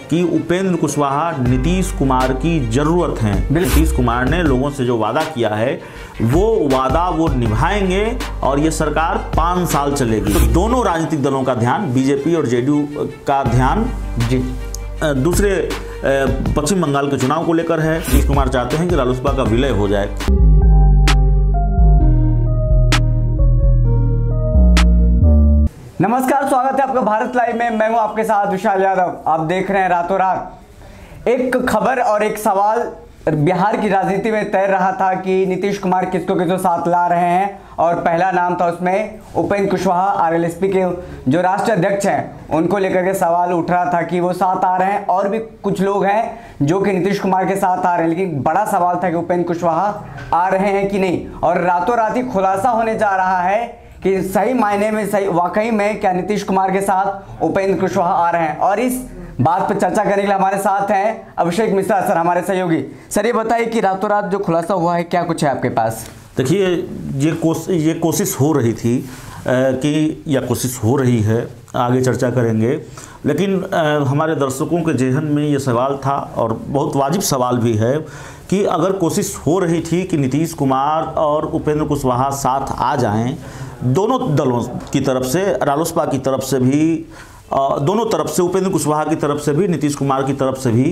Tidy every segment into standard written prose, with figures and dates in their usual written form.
कि उपेंद्र कुशवाहा नीतीश कुमार की ज़रूरत है। नीतीश कुमार ने लोगों से जो वादा किया है वो वादा वो निभाएंगे और ये सरकार 5 साल चलेगी। तो दोनों राजनीतिक दलों का ध्यान, बीजेपी और जेडीयू का ध्यान दूसरे पश्चिम बंगाल के चुनाव को लेकर है। नीतीश कुमार चाहते हैं कि रालोसपा का विलय हो जाए। नमस्कार, स्वागत है आपका भारत लाइव में। मैं हूं आपके साथ विशाल यादव। आप देख रहे हैं रातों रात। एक खबर और एक सवाल बिहार की राजनीति में तैर रहा था कि नीतीश कुमार किसको किसको साथ ला रहे हैं, और पहला नाम था उसमें उपेंद्र कुशवाहा, आरएलएसपी के जो राष्ट्रीय अध्यक्ष हैं, उनको लेकर के सवाल उठ रहा था कि वो साथ आ रहे हैं। और भी कुछ लोग हैं जो कि नीतीश कुमार के साथ आ रहे हैं, लेकिन बड़ा सवाल था कि उपेंद्र कुशवाहा आ रहे हैं कि नहीं। और रातों रात ही खुलासा होने जा रहा है कि सही मायने में, सही वाकई में क्या नीतीश कुमार के साथ उपेंद्र कुशवाहा आ रहे हैं। और इस बात पर चर्चा करने के लिए हमारे साथ हैं अभिषेक मिश्रा सर, हमारे सहयोगी। सर, ये बताइए कि रातों रात जो खुलासा हुआ है, क्या कुछ है आपके पास? देखिए, ये कोशिश हो रही थी कोशिश हो रही है, आगे चर्चा करेंगे, लेकिन हमारे दर्शकों के जेहन में ये सवाल था और बहुत वाजिब सवाल भी है कि अगर कोशिश हो रही थी कि नीतीश कुमार और उपेंद्र कुशवाहा साथ आ जाएं, दोनों दलों की तरफ से, रालोसपा की तरफ से भी, दोनों तरफ से, उपेंद्र कुशवाहा की तरफ से भी, नीतीश कुमार की तरफ से भी,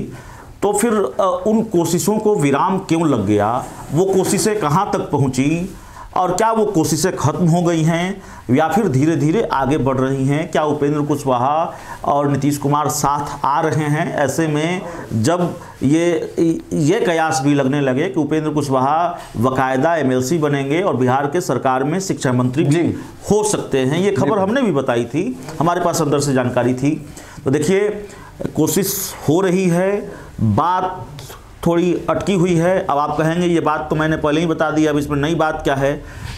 तो फिर उन कोशिशों को विराम क्यों लग गया? वो कोशिशें कहाँ तक पहुँची और क्या वो कोशिशें खत्म हो गई हैं या फिर धीरे धीरे आगे बढ़ रही हैं? क्या उपेंद्र कुशवाहा और नीतीश कुमार साथ आ रहे हैं? ऐसे में जब ये कयास भी लगने लगे कि उपेंद्र कुशवाहा बाकायदा एमएलसी बनेंगे और बिहार के सरकार में शिक्षा मंत्री भी हो सकते हैं, ये खबर हमने भी बताई थी, हमारे पास अंदर से जानकारी थी। तो देखिए, कोशिश हो रही है, बात थोड़ी अटकी हुई है। अब आप कहेंगे ये बात तो मैंने पहले ही बता दी, अब इसमें नई बात क्या है?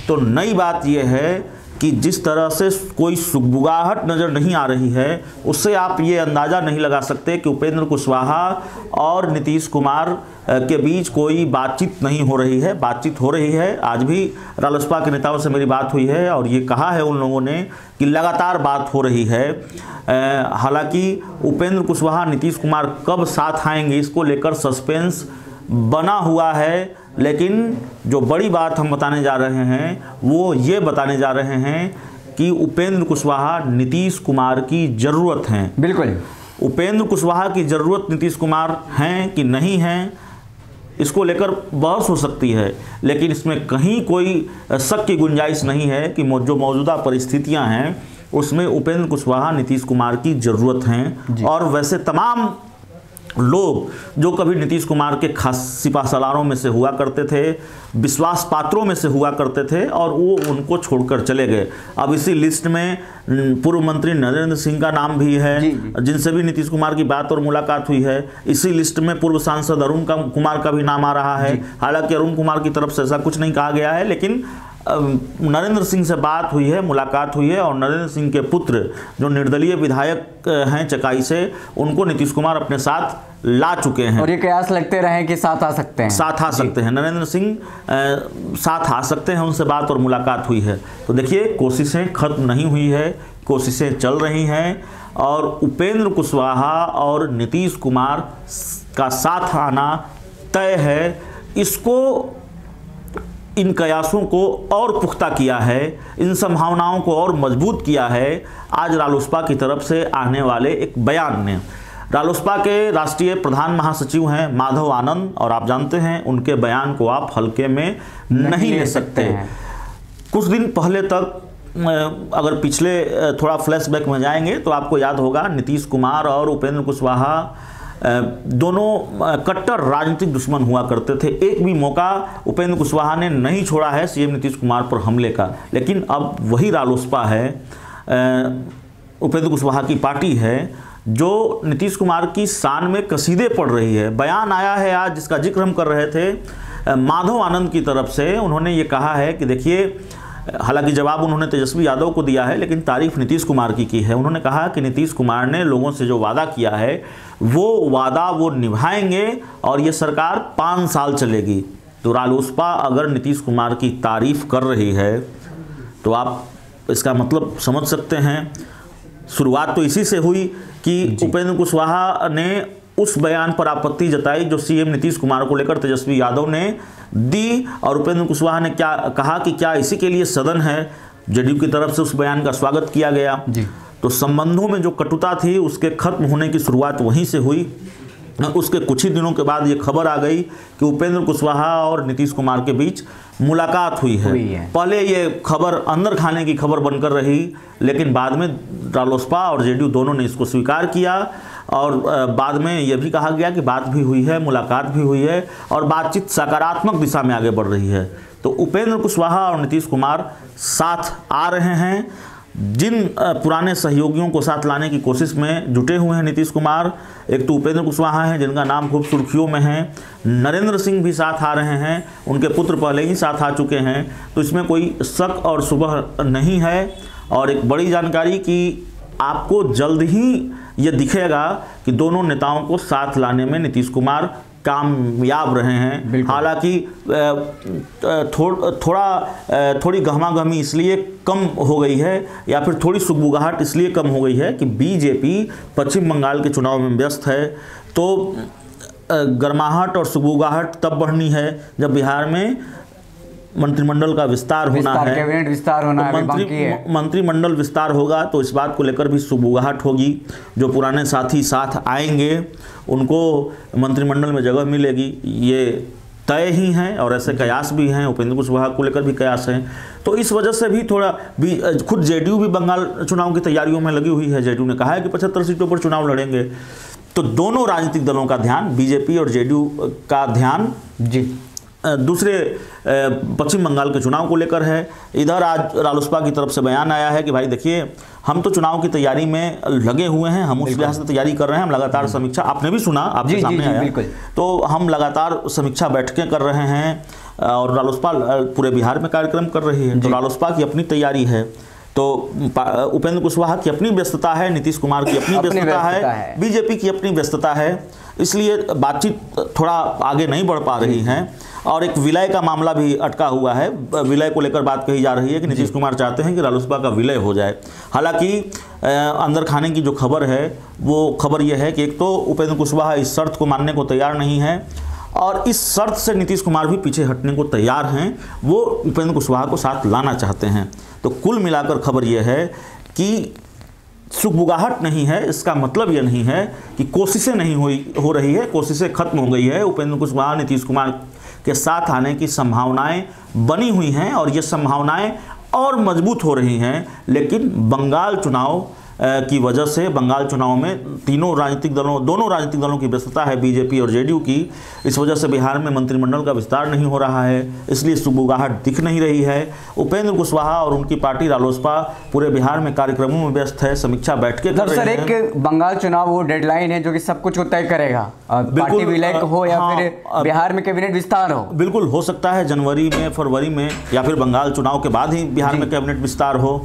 तो नई बात ये है कि जिस तरह से कोई सुगबुगाहट नज़र नहीं आ रही है, उससे आप ये अंदाज़ा नहीं लगा सकते कि उपेंद्र कुशवाहा और नीतीश कुमार के बीच कोई बातचीत नहीं हो रही है। बातचीत हो रही है। आज भी रालोसपा के नेताओं से मेरी बात हुई है और ये कहा है उन लोगों ने कि लगातार बात हो रही है। हालांकि उपेंद्र कुशवाहा नीतीश कुमार कब साथ आएंगे, इसको लेकर सस्पेंस बना हुआ है, लेकिन जो बड़ी बात हम बताने जा रहे हैं वो ये बताने जा रहे हैं कि उपेंद्र कुशवाहा नीतीश कुमार की ज़रूरत है। बिल्कुल, उपेंद्र कुशवाहा की ज़रूरत नीतीश कुमार हैं कि नहीं हैं, इसको लेकर बहस हो सकती है, लेकिन इसमें कहीं कोई शक की गुंजाइश नहीं है कि जो मौजूदा परिस्थितियां हैं उसमें उपेंद्र कुशवाहा नीतीश कुमार की ज़रूरत हैं। और वैसे तमाम लोग जो कभी नीतीश कुमार के खास सिपा सालारों में से हुआ करते थे, विश्वास पात्रों में से हुआ करते थे, और वो उनको छोड़कर चले गए। अब इसी लिस्ट में पूर्व मंत्री नरेंद्र सिंह का नाम भी है, जिनसे भी नीतीश कुमार की बात और मुलाकात हुई है। इसी लिस्ट में पूर्व सांसद अरुण कुमार का भी नाम आ रहा है। हालांकि अरुण कुमार की तरफ से ऐसा कुछ नहीं कहा गया है, लेकिन नरेंद्र सिंह से बात हुई है, मुलाकात हुई है, और नरेंद्र सिंह के पुत्र जो निर्दलीय विधायक हैं चकाई से, उनको नीतीश कुमार अपने साथ ला चुके हैं। और ये कयास लगते रहे कि साथ आ सकते हैं, नरेंद्र सिंह साथ आ सकते हैं, उनसे बात और मुलाकात हुई है। तो देखिए, कोशिशें खत्म नहीं हुई है, कोशिशें चल रही हैं, और उपेंद्र कुशवाहा और नीतीश कुमार का साथ आना तय है। इसको, इन कयासों को और पुख्ता किया है, इन संभावनाओं को और मजबूत किया है आज रालोसपा की तरफ से आने वाले एक बयान ने। रालोसपा के राष्ट्रीय प्रधान महासचिव हैं माधव आनंद, और आप जानते हैं उनके बयान को आप हल्के में नहीं ले सकते हैं। कुछ दिन पहले तक, अगर पिछले थोड़ा फ्लैशबैक में जाएंगे तो आपको याद होगा, नीतीश कुमार और उपेंद्र कुशवाहा दोनों कट्टर राजनीतिक दुश्मन हुआ करते थे। एक भी मौका उपेंद्र कुशवाहा ने नहीं छोड़ा है सीएम नीतीश कुमार पर हमले का। लेकिन अब वही रालोसपा है, उपेंद्र कुशवाहा की पार्टी है, जो नीतीश कुमार की शान में कसीदे पड़ रही है। बयान आया है आज, जिसका जिक्र हम कर रहे थे, माधव आनंद की तरफ से। उन्होंने ये कहा है कि देखिए, हालांकि जवाब उन्होंने तेजस्वी यादव को दिया है, लेकिन तारीफ नीतीश कुमार की है। उन्होंने कहा कि नीतीश कुमार ने लोगों से जो वादा किया है वो वादा वो निभाएंगे और ये सरकार 5 साल चलेगी। तो रालोसपा अगर नीतीश कुमार की तारीफ कर रही है तो आप इसका मतलब समझ सकते हैं। शुरुआत तो इसी से हुई कि उपेंद्र कुशवाहा ने उस बयान पर आपत्ति जताई जो सीएम नीतीश कुमार को लेकर तेजस्वी यादव ने दी, और उपेंद्र कुशवाहा ने क्या कहा कि क्या इसी के लिए सदन है। जेडीयू की तरफ से उस बयान का स्वागत किया गया जी। तो संबंधों में जो कटुता थी उसके खत्म होने की शुरुआत वहीं से हुई। उसके कुछ ही दिनों के बाद ये खबर आ गई कि उपेंद्र कुशवाहा और नीतीश कुमार के बीच मुलाकात हुई है। पहले ये खबर अंदर खाने की खबर बनकर रही, लेकिन बाद में रालोसपा और जेडीयू दोनों ने इसको स्वीकार किया, और बाद में ये भी कहा गया कि बात भी हुई है, मुलाकात भी हुई है, और बातचीत सकारात्मक दिशा में आगे बढ़ रही है। तो उपेंद्र कुशवाहा और नीतीश कुमार साथ आ रहे हैं। जिन पुराने सहयोगियों को साथ लाने की कोशिश में जुटे हुए हैं नीतीश कुमार, एक तो उपेंद्र कुशवाहा हैं जिनका नाम खूब सुर्खियों में है, नरेंद्र सिंह भी साथ आ रहे हैं, उनके पुत्र पहले ही साथ आ चुके हैं, तो इसमें कोई शक और शुबह नहीं है। और एक बड़ी जानकारी कि आपको जल्द ही ये दिखेगा कि दोनों नेताओं को साथ लाने में नीतीश कुमार कामयाब रहे हैं। हालांकि थोड़ी गहमागहमी इसलिए कम हो गई है, या फिर थोड़ी सुगबुगाहट इसलिए कम हो गई है कि बीजेपी पश्चिम बंगाल के चुनाव में व्यस्त है। तो गर्माहट और सुगबुगाहट तब बढ़नी है जब बिहार में मंत्रिमंडल का विस्तार होना है, कैबिनेट विस्तार होना है, मंत्रिमंडल विस्तार होगा, तो इस बात को लेकर भी सुगबुगाहट होगी। जो पुराने साथी साथ आएंगे उनको मंत्रिमंडल में जगह मिलेगी, ये तय ही हैं, और ऐसे कयास भी हैं, उपेंद्र कुशवाहा को लेकर भी कयास हैं। तो इस वजह से भी थोड़ा भी खुद जेडीयू भी बंगाल चुनाव की तैयारियों में लगी हुई है। जेडीयू ने कहा है कि 75 सीटों पर चुनाव लड़ेंगे। तो दोनों राजनीतिक दलों का ध्यान, बीजेपी और जेडीयू का ध्यान जी दूसरे पश्चिम बंगाल के चुनाव को लेकर है। इधर आज रालोसपा की तरफ से बयान आया है कि भाई देखिए, हम तो चुनाव की तैयारी में लगे हुए हैं, हम उस लिहाज से तैयारी कर रहे हैं, हम लगातार समीक्षा, आपने भी सुना, आपके सामने आया, तो हम लगातार समीक्षा बैठकें कर रहे हैं, और रालोसपा पूरे बिहार में कार्यक्रम कर रही है। तो रालोसपा की अपनी तैयारी है, तो उपेंद्र कुशवाहा की अपनी व्यस्तता है, नीतीश कुमार की अपनी व्यस्तता है, बीजेपी की अपनी व्यस्तता है, इसलिए बातचीत थोड़ा आगे नहीं बढ़ पा रही है। और एक विलय का मामला भी अटका हुआ है। विलय को लेकर बात कही जा रही है कि नीतीश कुमार चाहते हैं कि रालोसपा का विलय हो जाए। हालांकि अंदर खाने की जो खबर है वो खबर यह है कि एक तो उपेंद्र कुशवाहा इस शर्त को मानने को तैयार नहीं है, और इस शर्त से नीतीश कुमार भी पीछे हटने को तैयार हैं, वो उपेंद्र कुशवाहा को साथ लाना चाहते हैं। तो कुल मिलाकर खबर यह है कि सुगबुगाहट नहीं है, इसका मतलब यह नहीं है कि कोशिशें नहीं हो रही है, कोशिशें खत्म हो गई है। उपेंद्र कुशवाहा नीतीश कुमार के साथ आने की संभावनाएं बनी हुई हैं, और ये संभावनाएं और मजबूत हो रही हैं। लेकिन बंगाल चुनाव की वजह से, बंगाल चुनाव में दोनों राजनीतिक दलों की व्यस्तता है, बीजेपी और जेडीयू की, इस वजह से बिहार में मंत्रिमंडल का विस्तार नहीं हो रहा है, इसलिए सुगबुगाहट दिख नहीं रही है। उपेंद्र कुशवाहा और उनकी पार्टी रालोसपा पूरे बिहार में कार्यक्रमों में व्यस्त है, समीक्षा बैठकें कर रही है। एक बंगाल चुनाव वो डेडलाइन है जो कि सब कुछ को तय करेगा, पार्टी विलय हो या फिर बिहार में कैबिनेट विस्तार हो। बिल्कुल हो सकता है जनवरी में, फरवरी में, या फिर बंगाल चुनाव के बाद ही बिहार में कैबिनेट विस्तार हो।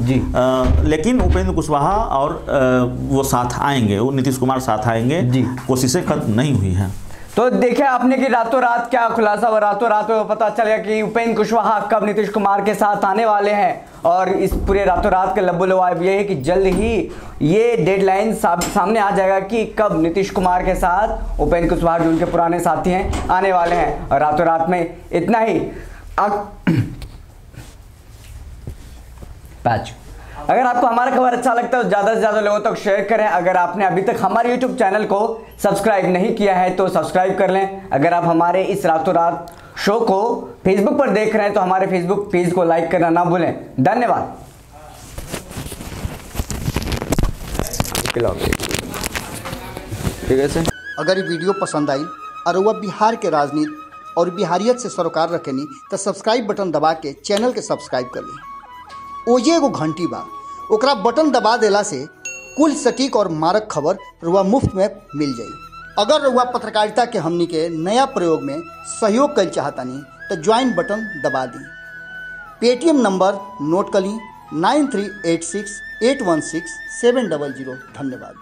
लेकिन उपेंद्र कुशवाहा और वो साथ आएंगे, वो नीतीश कुमार साथ आएंगे, कोशिशें खत्म नहीं हुई हैं। तो देखिए आपने कि रातों रात क्या खुलासा हुआ, रातों रात पता चलेगा कि उपेंद्र कुशवाहा कब नीतीश कुमार के साथ आने वाले हैं। और इस पूरे रातों रात के लबोलबाब ये है कि जल्द ही ये डेडलाइन सामने आ जाएगा कि कब नीतीश कुमार के साथ उपेंद्र कुशवाहा जो उनके पुराने साथी हैं आने वाले हैं। और रातों रात में इतना ही पैच। अगर आपको हमारा खबर अच्छा लगता है तो ज़्यादा से ज़्यादा लोगों तक शेयर करें। अगर आपने अभी तक हमारे YouTube चैनल को सब्सक्राइब नहीं किया है तो सब्सक्राइब कर लें। अगर आप हमारे इस रातों रात शो को फेसबुक पर देख रहे हैं तो हमारे फेसबुक पेज को लाइक करना ना भूलें। धन्यवाद। ठीक है सर, अगर ये वीडियो पसंद आई और वह बिहार के राजनीति और बिहारियत से सरोकार रखेनी तो सब्सक्राइब बटन दबा के चैनल के सब्सक्राइब कर ली। ओजे एगो घंटी बा, ओकरा बटन दबा देला से कुल सटीक और मारक खबर रुआ मुफ्त में मिल जाई। अगर रुआ पत्रकारिता के हमनी के नया प्रयोग में सहयोग कर चाहतानी तो ज्वाइन बटन दबा दी। पेटीएम नंबर नोट कर ली 9386816700। धन्यवाद।